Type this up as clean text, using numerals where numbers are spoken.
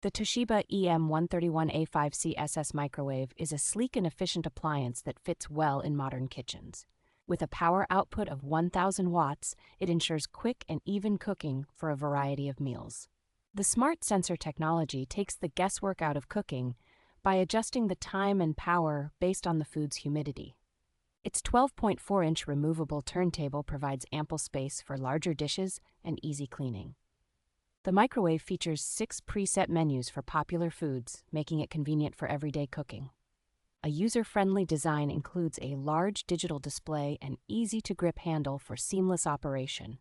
The Toshiba EM131A5C-SS Microwave is a sleek and efficient appliance that fits well in modern kitchens. With a power output of 1,000 watts, it ensures quick and even cooking for a variety of meals. The smart sensor technology takes the guesswork out of cooking by adjusting the time and power based on the food's humidity. Its 12.4-inch removable turntable provides ample space for larger dishes and easy cleaning. The microwave features 6 preset menus for popular foods, making it convenient for everyday cooking. A user-friendly design includes a large digital display and easy-to-grip handle for seamless operation.